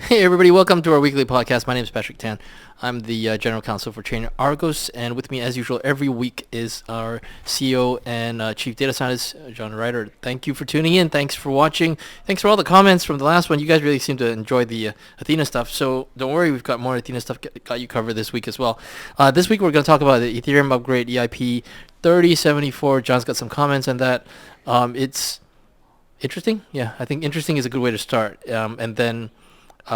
Hey everybody, welcome to our weekly podcast. My name is Patrick Tan. I'm the General Counsel for ChatArgos, and with me as usual every week is our CEO and Chief Data Scientist, Jonathan Reiter. Thank you for tuning in. Thanks for watching. Thanks for all the comments from the last one. You guys really seem to enjoy the Athena stuff, so don't worry, we've got more Athena stuff got you covered this week as well. This week we're going to talk about the Ethereum upgrade EIP 3074. John's got some comments on that. It's interesting. Yeah, I think interesting is a good way to start, and then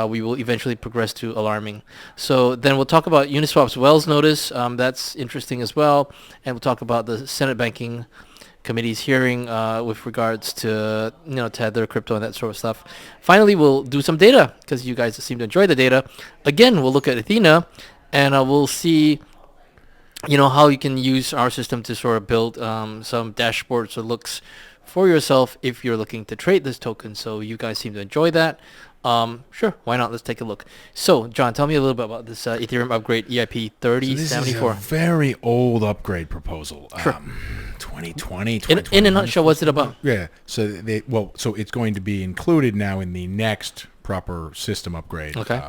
we will eventually progress to alarming. So then we'll talk about Uniswap's Wells notice. That's interesting as well. And we'll talk about the Senate Banking Committee's hearing with regards to, Tether, crypto, and that sort of stuff. Finally, we'll do some data because you guys seem to enjoy the data. Again, we'll look at Athena and we'll see, how you can use our system to sort of build some dashboards or looks for yourself if you're looking to trade this token. So you guys seem to enjoy that. Sure, why not? Let's take a look. So, John, tell me a little bit about this Ethereum upgrade EIP 3074. So this is a very old upgrade proposal. Sure. 2020. In a nutshell, what's it about? Yeah. So so it's going to be included now in the next proper system upgrade. Okay.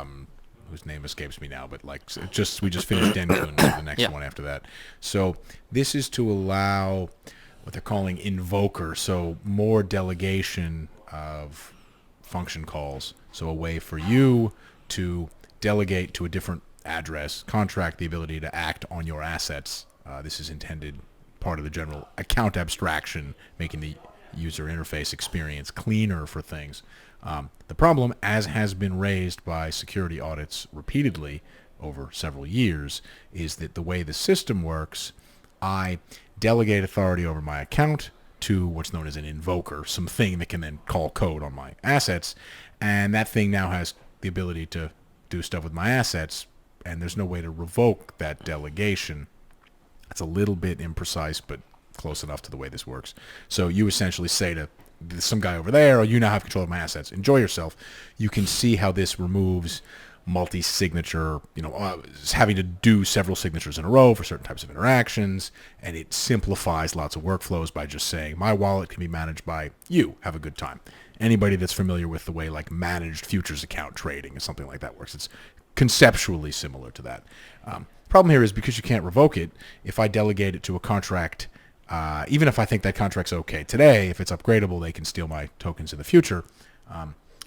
Whose name escapes me now, but we just finished Denkun, the next one after that. So this is to allow what they're calling invoker, so more delegation of function calls. So a way for you to delegate to a different address, contract the ability to act on your assets. This is intended part of the general account abstraction, making the user interface experience cleaner for things. The problem, as has been raised by security audits repeatedly over several years, is that the way the system works, I delegate authority over my account to what's known as an invoker, something that can then call code on my assets, and that thing now has the ability to do stuff with my assets, and there's no way to revoke that delegation. That's a little bit imprecise, but close enough to the way this works. So you essentially say to some guy over there, oh, you now have control of my assets. Enjoy yourself. You can see how this removes multi-signature, having to do several signatures in a row for certain types of interactions, and it simplifies lots of workflows by just saying, my wallet can be managed by you. Have a good time. Anybody that's familiar with the way managed futures account trading or something like that works, it's conceptually similar to that. Problem here is because you can't revoke it, if I delegate it to a contract, even if I think that contract's okay today, if it's upgradable, they can steal my tokens in the future.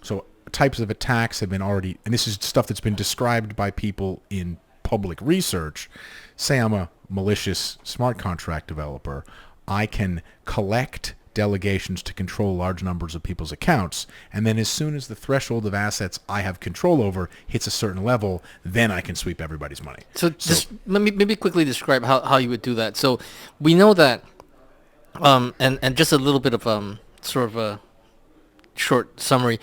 So types of attacks have been already, and this is stuff that's been described by people in public research. Say I'm a malicious smart contract developer. I can collect delegations to control large numbers of people's accounts, and then as soon as the threshold of assets I have control over hits a certain level, then I can sweep everybody's money. So just maybe quickly describe how you would do that. So we know that, and just a little bit of sort of a short summary.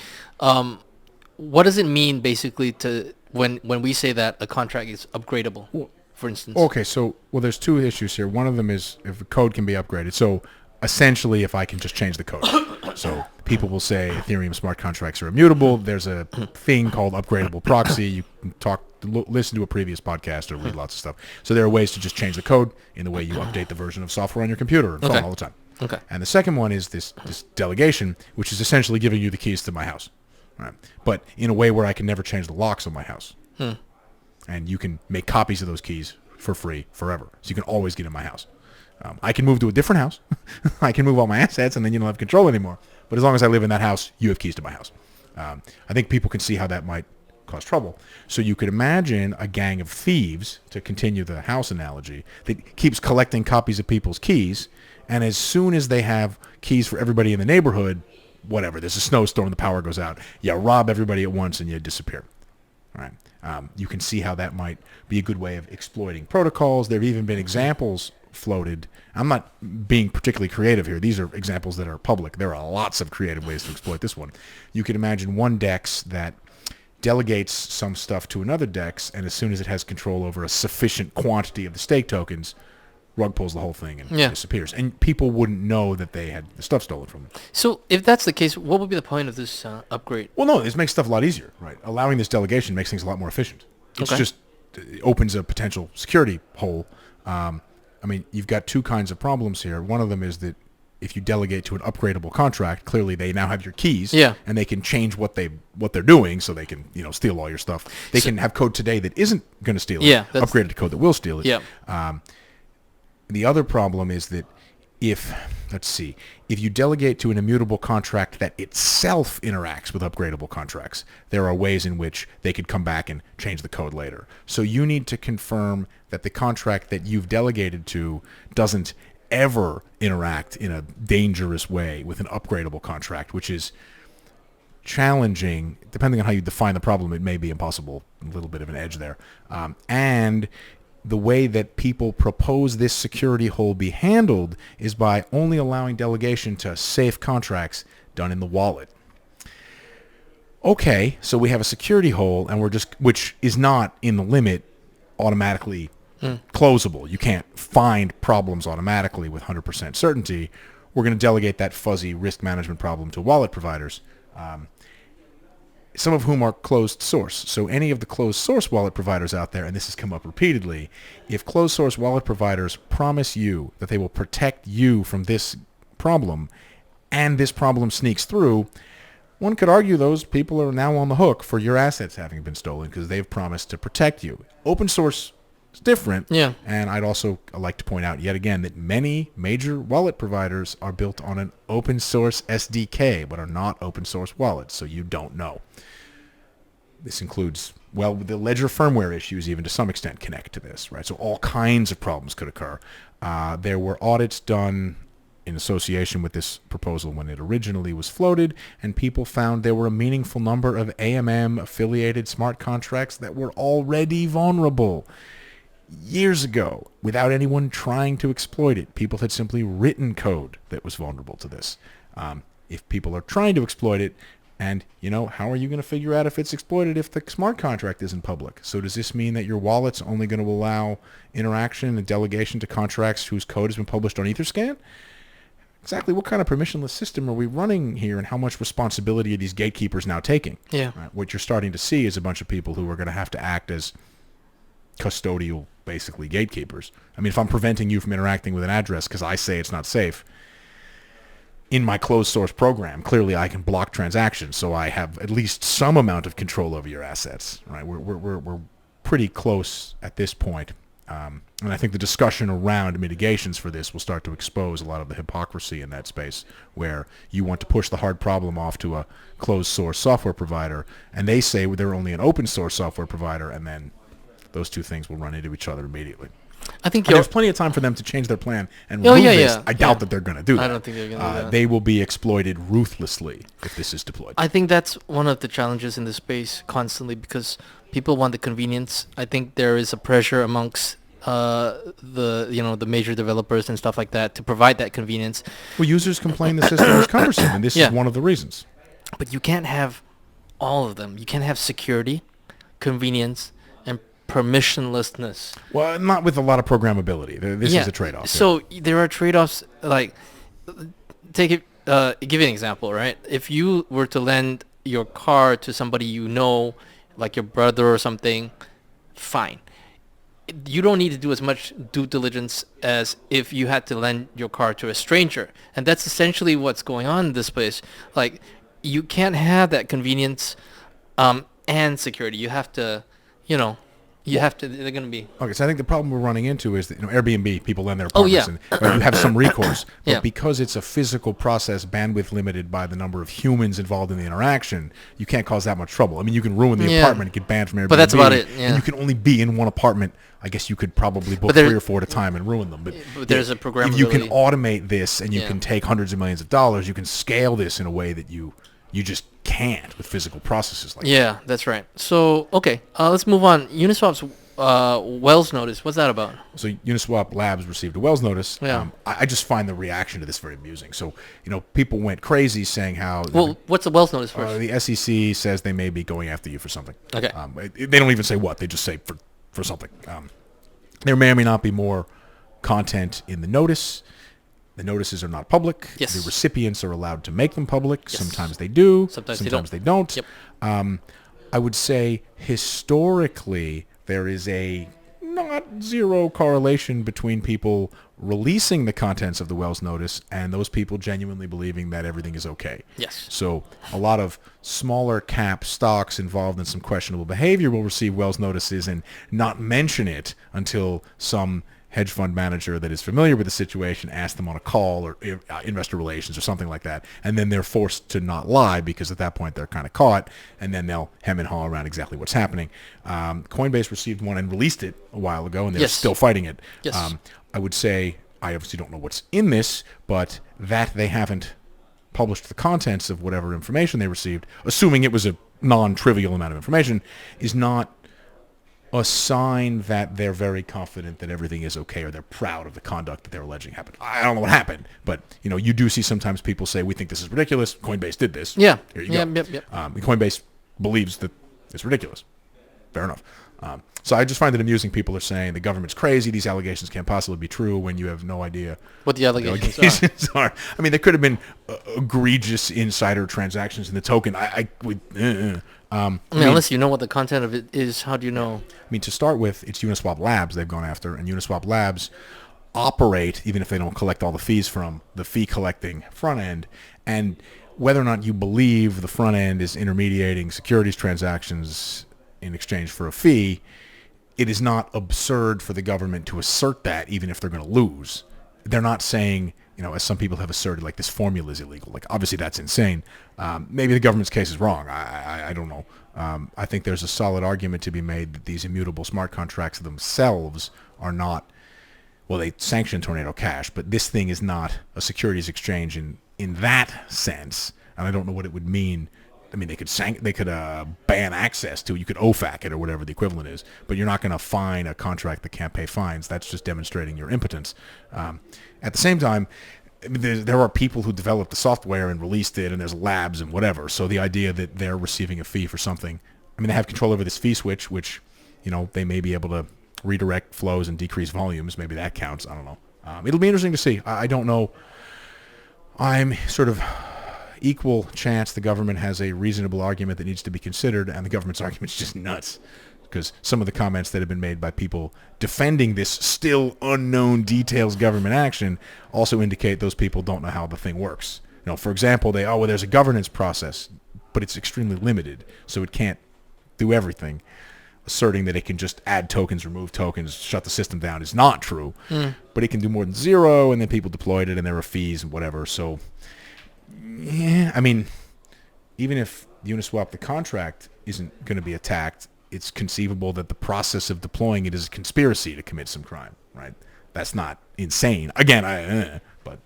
What does it mean basically to when we say that a contract is upgradable, for instance? Okay, so there's two issues here. One of them is if the code can be upgraded. So essentially, if I can just change the code. So people will say Ethereum smart contracts are immutable. There's a thing called upgradable proxy. You can listen to a previous podcast or read lots of stuff. So there are ways to just change the code in the way you update the version of software on your computer and phone all the time. Okay. And the second one is this delegation, which is essentially giving you the keys to my house. Right. But in a way where I can never change the locks on my house. And you can make copies of those keys for free forever. So you can always get in my house. I can move to a different house. I can move all my assets, and then you don't have control anymore. But as long as I live in that house, you have keys to my house. I think people can see how that might cause trouble. So you could imagine a gang of thieves, to continue the house analogy, that keeps collecting copies of people's keys, and as soon as they have keys for everybody in the neighborhood, whatever, there's a snowstorm, the power goes out, you rob everybody at once and you disappear. All right. You can see how that might be a good way of exploiting protocols. There have even been examples floated. I'm not being particularly creative here. These are examples that are public. There are lots of creative ways to exploit this one. You could imagine one DEX that delegates some stuff to another DEX, and as soon as it has control over a sufficient quantity of the stake tokens, rug pulls the whole thing and disappears. And people wouldn't know that they had the stuff stolen from them. So if that's the case, what would be the point of this upgrade? Well, no, this makes stuff a lot easier, right? Allowing this delegation makes things a lot more efficient. It opens a potential security hole. You've got two kinds of problems here. One of them is that if you delegate to an upgradable contract, clearly they now have your keys, Yeah. and they can change what they're doing, so they can steal all your stuff. They can have code today that isn't going to steal it, upgraded code that will steal it. Yeah. The other problem is that if you delegate to an immutable contract that itself interacts with upgradable contracts, there are ways in which they could come back and change the code later. So you need to confirm that the contract that you've delegated to doesn't ever interact in a dangerous way with an upgradable contract, which is challenging. Depending on how you define the problem, it may be impossible. A little bit of an edge there. And the way that people propose this security hole be handled is by only allowing delegation to safe contracts done in the wallet. Okay, so we have a security hole, and which is not in the limit automatically closable. You can't find problems automatically with 100% certainty. We're going to delegate that fuzzy risk management problem to wallet providers, some of whom are closed source. So any of the closed source wallet providers out there, and this has come up repeatedly, if closed source wallet providers promise you that they will protect you from this problem, and this problem sneaks through, one could argue those people are now on the hook for your assets having been stolen because they've promised to protect you. Open source is different. Yeah. And I'd also like to point out yet again that many major wallet providers are built on an open source SDK, but are not open source wallets, so you don't know. This includes, the ledger firmware issues even to some extent connect to this, right? So all kinds of problems could occur. There were audits done in association with this proposal when it originally was floated, and people found there were a meaningful number of AMM-affiliated smart contracts that were already vulnerable. Years ago, without anyone trying to exploit it, people had simply written code that was vulnerable to this. If people are trying to exploit it, and, how are you going to figure out if it's exploited if the smart contract isn't public? So does this mean that your wallet's only going to allow interaction and delegation to contracts whose code has been published on Etherscan? Exactly what kind of permissionless system are we running here, and how much responsibility are these gatekeepers now taking? Yeah. Right? What you're starting to see is a bunch of people who are going to have to act as custodial, basically, gatekeepers. I mean, if I'm preventing you from interacting with an address because I say it's not safe, in my closed source program, clearly I can block transactions, so I have at least some amount of control over your assets. Right? We're pretty close at this point. And I think the discussion around mitigations for this will start to expose a lot of the hypocrisy in that space, where you want to push the hard problem off to a closed source software provider, and they say they're only an open source software provider, and then those two things will run into each other immediately. I think there's plenty of time for them to change their plan and remove this. I doubt that they're going to do that. I don't think they're going to do that. They will be exploited ruthlessly if this is deployed. I think that's one of the challenges in this space constantly, because people want the convenience. I think there is a pressure amongst the major developers and stuff like that to provide that convenience. Well, users complain the system is cumbersome, and this is one of the reasons. But you can't have all of them. You can't have security, convenience, and permissionlessness. Well, not with a lot of programmability. This is a trade-off. So there are trade-offs. Like, give you an example, right? If you were to lend your car to somebody like your brother or something, fine. You don't need to do as much due diligence as if you had to lend your car to a stranger. And that's essentially what's going on in this place. Like, you can't have that convenience and security. You have to, they're going to be... Okay, so I think the problem we're running into is that, Airbnb, people lend their apartments, and you have some recourse. But because it's a physical process, bandwidth limited by the number of humans involved in the interaction, you can't cause that much trouble. I mean, you can ruin the apartment and get banned from Airbnb. But that's about it, And you can only be in one apartment. I guess you could probably book 3 or 4 at a time and ruin them. But there's a programmability. If you can automate this, and you can take hundreds of millions of dollars, you can scale this in a way that you just can't with physical processes like that. Yeah, that's right. So, okay, let's move on. Uniswap's Wells notice, what's that about? So Uniswap Labs received a Wells notice. Yeah. I just find the reaction to this very amusing. So, people went crazy saying how... Well, what's the Wells notice first? The SEC says they may be going after you for something. Okay. They don't even say what. They just say for something. There may or may not be more content in the notice. The notices are not public. Yes. The recipients are allowed to make them public. Yes. Sometimes they do. Sometimes they don't. Yep. I would say historically there is a not zero correlation between people releasing the contents of the Wells notice and those people genuinely believing that everything is okay. Yes. So a lot of smaller cap stocks involved in some questionable behavior will receive Wells notices and not mention it until some hedge fund manager that is familiar with the situation asks them on a call or investor relations or something like that, and then they're forced to not lie because at that point they're kind of caught, and then they'll hem and haw around exactly what's happening. Coinbase received one and released it a while ago, and they're still fighting it. Yes. I would say, I obviously don't know what's in this, but that they haven't published the contents of whatever information they received, assuming it was a non-trivial amount of information, is not a sign that they're very confident that everything is okay or they're proud of the conduct that they're alleging happened. I don't know what happened, but you do see sometimes people say, we think this is ridiculous. Coinbase did this. Yeah. Here you go. Yep. Coinbase believes that it's ridiculous. Fair enough. So I just find it amusing. People are saying the government's crazy. These allegations can't possibly be true when you have no idea what the allegations are. I mean, there could have been egregious insider transactions in the token. Unless you know what the content of it is, how do you know? I mean, to start with, it's Uniswap Labs they've gone after, and Uniswap Labs operate, even if they don't collect all the fees from the fee-collecting front end, and whether or not you believe the front end is intermediating securities transactions in exchange for a fee, it is not absurd for the government to assert that even if they're going to lose. They're not saying, as some people have asserted, like this formula is illegal. Like, obviously that's insane. Maybe the government's case is wrong. I don't know. I think there's a solid argument to be made that these immutable smart contracts themselves are not, well, they sanction Tornado Cash, but this thing is not a securities exchange in that sense. And I don't know what it would mean. I mean, they could ban access to it. You could OFAC it or whatever the equivalent is, but you're not going to fine a contract that can't pay fines. That's just demonstrating your impotence. At the same time, there are people who developed the software and released it, and there's labs and whatever. So the idea that they're receiving a fee for something, I mean, they have control over this fee switch, which, they may be able to redirect flows and decrease volumes. Maybe that counts. I don't know. It'll be interesting to see. I don't know. I'm sort of equal chance the government has a reasonable argument that needs to be considered, and the government's argument's just nuts. Because some of the comments that have been made by people defending this still unknown details government action also indicate those people don't know how the thing works. For example, there's a governance process, but it's extremely limited, so it can't do everything. Asserting that it can just add tokens, remove tokens, shut the system down is not true. But it can do more than zero, and then people deployed it, and there are fees and whatever. So, yeah, I mean, even if Uniswap, the contract, isn't going to be attacked, it's conceivable that the process of deploying it is a conspiracy to commit some crime, right? That's not insane. Again, but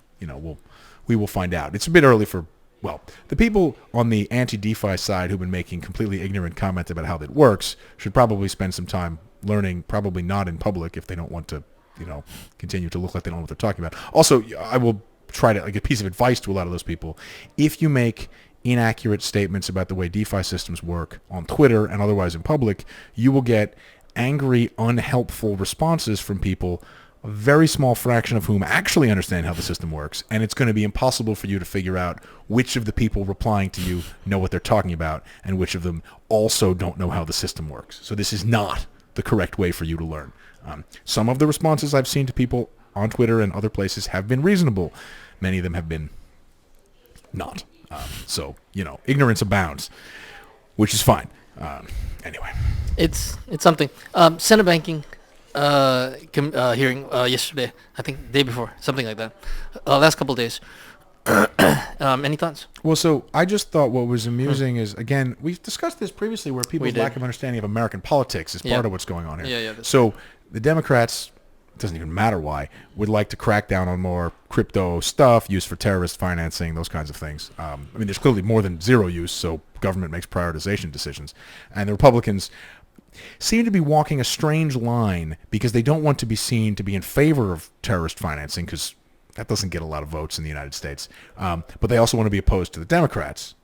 we will find out. It's a bit early for, the people on the anti-DeFi side who've been making completely ignorant comments about how that works should probably spend some time learning, probably not in public if they don't want to, continue to look like they don't know what they're talking about. Also, I will try to, a piece of advice to a lot of those people. If you make inaccurate statements about the way DeFi systems work on Twitter and otherwise in public, you will get angry, unhelpful responses from people, a very small fraction of whom actually understand how the system works, and it's going to be impossible for you to figure out which of the people replying to you know what they're talking about and which of them also don't know how the system works. So this is not the correct way for you to learn. Some of the responses I've seen to people on Twitter and other places have been reasonable. Many of them have been not. So, ignorance abounds, which is fine. Anyway. It's something. Senate banking hearing yesterday, I think the day before, something like that. Last couple of days. Any thoughts? Well, so I just thought what was amusing is, again, we've discussed this previously where people's lack of understanding of American politics is part of what's going on here. Yeah. So the Democrats, it doesn't even matter why, would like to crack down on more crypto stuff used for terrorist financing, those kinds of things. I mean, there's clearly more than zero use, so government makes prioritization decisions. And the Republicans seem to be walking a strange line because they don't want to be seen to be in favor of terrorist financing because that doesn't get a lot of votes in the United States. But they also want to be opposed to the Democrats.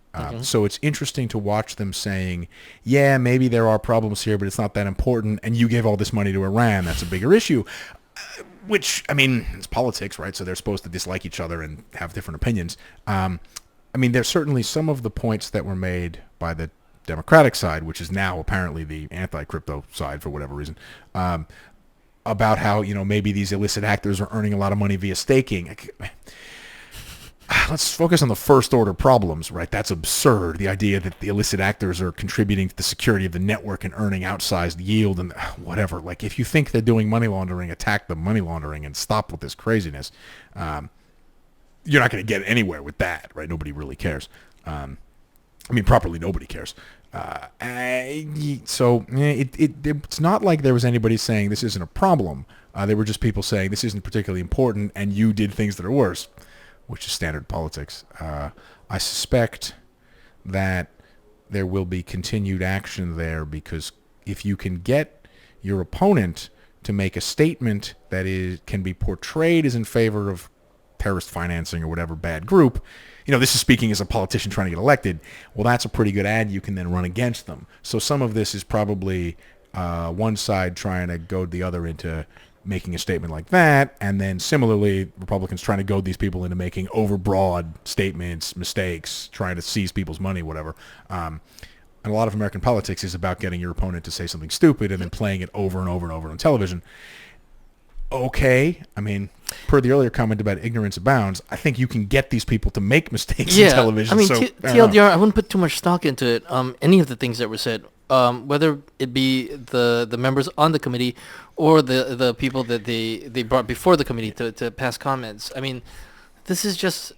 So it's interesting to watch them saying, yeah, maybe there are problems here, but it's not that important. And you gave all this money to Iran. That's a bigger issue. Which, I mean, it's politics, right? So they're supposed to dislike each other and have different opinions. I mean, there's certainly some of the points that were made by the Democratic side, which is now apparently the anti-crypto side for whatever reason, about how, maybe these illicit actors are earning a lot of money via staking. Let's focus on the first order problems, right? That's absurd. The idea that the illicit actors are contributing to the security of the network and earning outsized yield and whatever. Like, if you think they're doing money laundering, attack the money laundering and stop with this craziness. You're not going to get anywhere with that, right? Nobody really cares. Properly, nobody cares. It's not like there was anybody saying this isn't a problem. There were just people saying this isn't particularly important and you did things that are worse, which is standard politics. I suspect that there will be continued action there because if you can get your opponent to make a statement that can be portrayed as in favor of terrorist financing or whatever bad group, this is speaking as a politician trying to get elected, well, that's a pretty good ad you can then run against them. So some of this is probably one side trying to goad the other into making a statement like that, and then similarly, Republicans trying to goad these people into making overbroad statements, mistakes, trying to seize people's money, whatever. And a lot of American politics is about getting your opponent to say something stupid and then playing it over and over and over on television. Okay, per the earlier comment about ignorance abounds, I think you can get these people to make mistakes in television. TLDR, I wouldn't put too much stock into it. Any of the things that were said, whether it be the members on the committee or the people that they brought before the committee to pass comments. This is just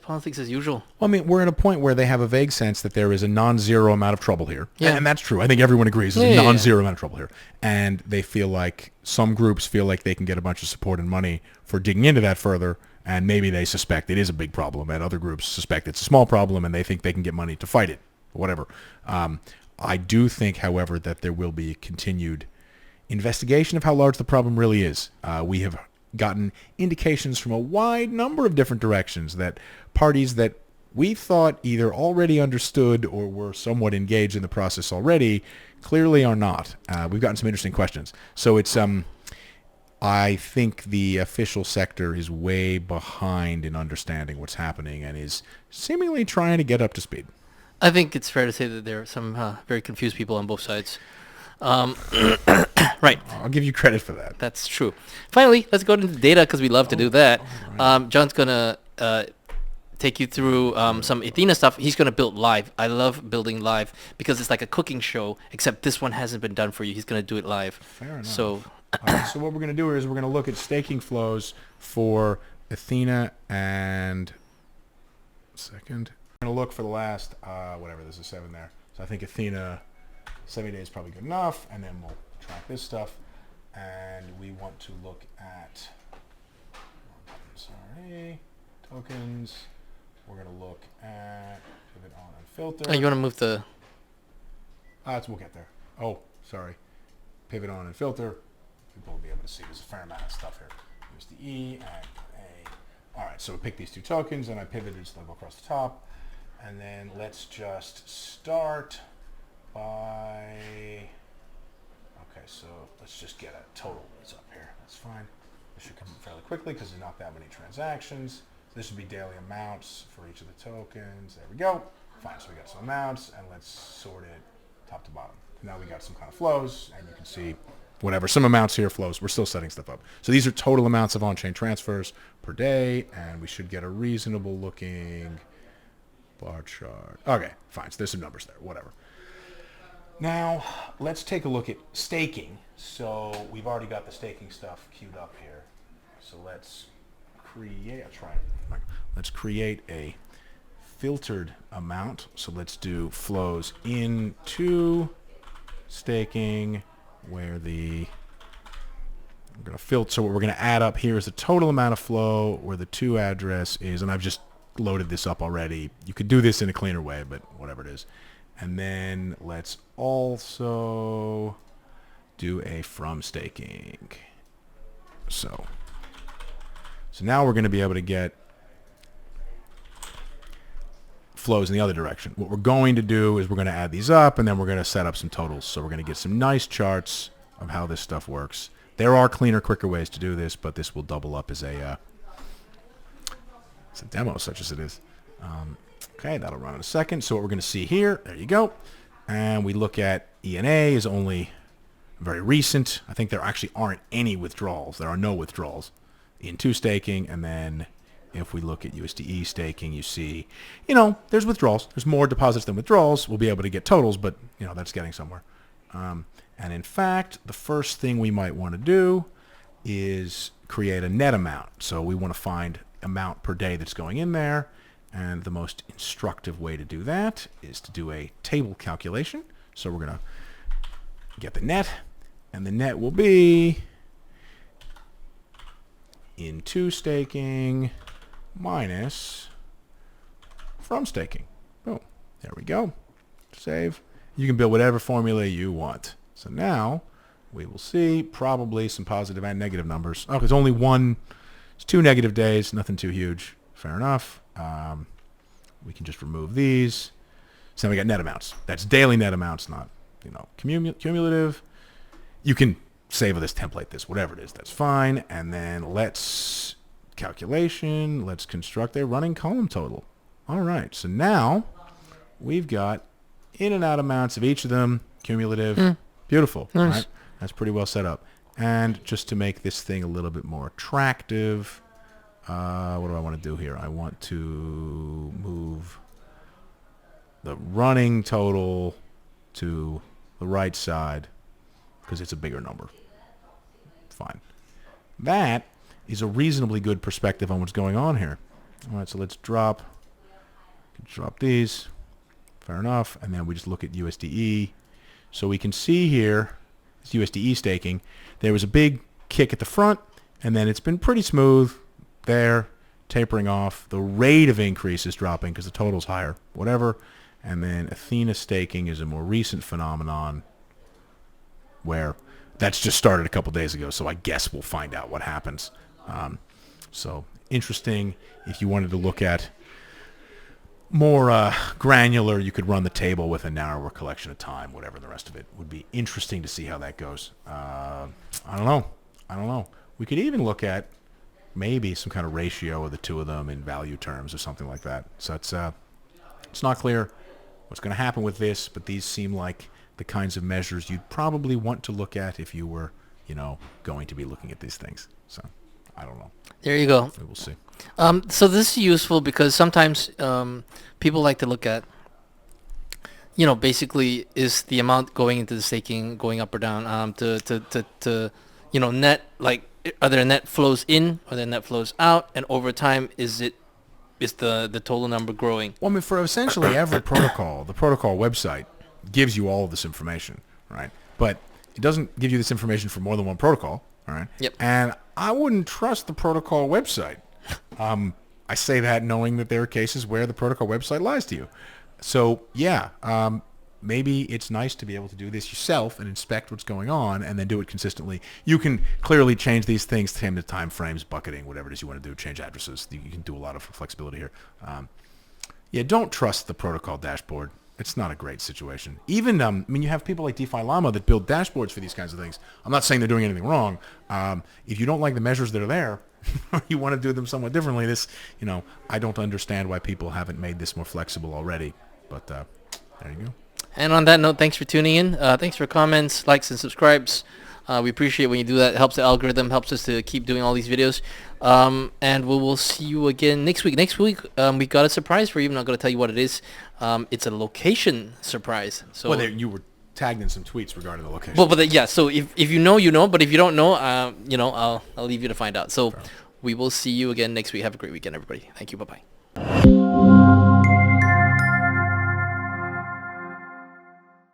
politics as usual. Well, we're at a point where they have a vague sense that there is a non-zero amount of trouble here. Yeah. And that's true. I think everyone agrees there's a non-zero amount of trouble here. And they feel like some groups feel like they can get a bunch of support and money for digging into that further. And maybe they suspect it is a big problem. And other groups suspect it's a small problem and they think they can get money to fight it. Whatever. I do think, however, that there will be a continued investigation of how large the problem really is. We have gotten indications from a wide number of different directions that parties that we thought either already understood or were somewhat engaged in the process already clearly are not. We've gotten some interesting questions. So it's I think the official sector is way behind in understanding what's happening and is seemingly trying to get up to speed. I think it's fair to say that there are some very confused people on both sides. Right. I'll give you credit for that. That's true. Finally, let's go into data because we love to do that. Right. John's going to take you through some Ethena stuff. He's going to build live. I love building live because it's like a cooking show, except this one hasn't been done for you. He's going to do it live. Fair enough. So what we're going to do is we're going to look at staking flows for Ethena and... Second. We're going to look for the last, there's a 7 there. So I think Ethena 70 days is probably good enough, and then we'll track this stuff. And we want to look at, tokens. We're going to look at pivot on and filter. You want to move the... We'll get there. Oh, sorry. Pivot on and filter. People will be able to see there's a fair amount of stuff here. There's the E and A. All right, so we pick these two tokens, and I pivoted so they'll go across the top. And then let's just start by... Okay, so let's just get a total that's up here. That's fine. This should come fairly quickly because there's not that many transactions. So this would be daily amounts for each of the tokens. There we go. Fine, so we got some amounts, and let's sort it top to bottom. Now we got some kind of flows, and you can see whatever. Some amounts here, flows. We're still setting stuff up. So these are total amounts of on-chain transfers per day, and we should get a reasonable looking bar chart. Okay, fine. So there's some numbers there. Whatever. Now, let's take a look at staking. So we've already got the staking stuff queued up here. So let's create a filtered amount. So let's do flows into staking where we're going to filter. So what we're going to add up here is the total amount of flow where the to address is, and I've just loaded this up already. You could do this in a cleaner way, but whatever it is. And then let's also do a from staking. So now we're going to be able to get flows in the other direction. What we're going to do is we're going to add these up, and then we're going to set up some totals. So we're going to get some nice charts of how this stuff works. There are cleaner, quicker ways to do this, but this will double up as a demo, such as it is. Okay, that'll run in a second. So what we're going to see here, there you go. And we look at ENA is only, very recent. I think there actually aren't any withdrawals. There are no withdrawals in 2 staking. And then if we look at USDe staking, you see, there's withdrawals. There's more deposits than withdrawals. We'll be able to get totals, but, that's getting somewhere. And in fact, the first thing we might want to do is create a net amount. So we want to find amount per day that's going in there. And the most instructive way to do that is to do a table calculation. So we're going to get the net, and the net will be in 2 staking minus from staking. Boom. There we go. Save. You can build whatever formula you want. So now we will see probably some positive and negative numbers. Oh, it's it's 2 negative days, nothing too huge. Fair enough. We can just remove these. So then we got net amounts. That's daily net amounts, not cumulative. You can save this template, whatever it is, that's fine. And then let's construct a running column total. All right, so now we've got in and out amounts of each of them, cumulative. Beautiful. Nice. Right? That's pretty well set up. And just to make this thing a little bit more attractive, what do I want to do here? I want to move the running total to the right side because it's a bigger number. Fine. That is a reasonably good perspective on what's going on here. All right, so let's drop these. Fair enough. And then we just look at USDe. So we can see here, it's USDe staking. There was a big kick at the front, and then it's been pretty smooth there, tapering off. The rate of increase is dropping because the total's higher, whatever. And then Ethena staking is a more recent phenomenon where that's just started a couple days ago, so I guess we'll find out what happens. So interesting. If you wanted to look at more granular, you could run the table with a narrower collection of time, whatever the rest of it would be. Interesting to see how that goes. I don't know. We could even look at maybe some kind of ratio of the two of them in value terms or something like that. So it's not clear what's going to happen with this, but these seem like the kinds of measures you'd probably want to look at if you were, going to be looking at these things. So I don't know. There you go. We will see. So this is useful because sometimes people like to look at, basically is the amount going into the staking going up or down to net, like are there net flows in or there net flows out, and over time is the total number growing? Well, I mean, for essentially every protocol, the protocol website gives you all of this information, right? But it doesn't give you this information for more than one protocol, all right? Yep. And I wouldn't trust the protocol website. I say that knowing that there are cases where the protocol website lies to you. So, yeah, maybe it's nice to be able to do this yourself and inspect what's going on and then do it consistently. You can clearly change these things, to time frames, bucketing, whatever it is you want to do, change addresses. You can do a lot of flexibility here. Don't trust the protocol dashboard. It's not a great situation. Even, you have people like DeFi Llama that build dashboards for these kinds of things. I'm not saying they're doing anything wrong. If you don't like the measures that are there, or you want to do them somewhat differently, I don't understand why people haven't made this more flexible already. But there you go. And on that note, thanks for tuning in. Thanks for comments, likes, and subscribes. We appreciate when you do that. It helps the algorithm, helps us to keep doing all these videos. And we will see you again next week. Next week, we got a surprise for you. I'm not going to tell you what it is. It's a location surprise. So you were tagged in some tweets regarding the location. Well, so if you know, you know. But if you don't know, I'll leave you to find out. So we will see you again next week. Have a great weekend, everybody. Thank you. Bye-bye.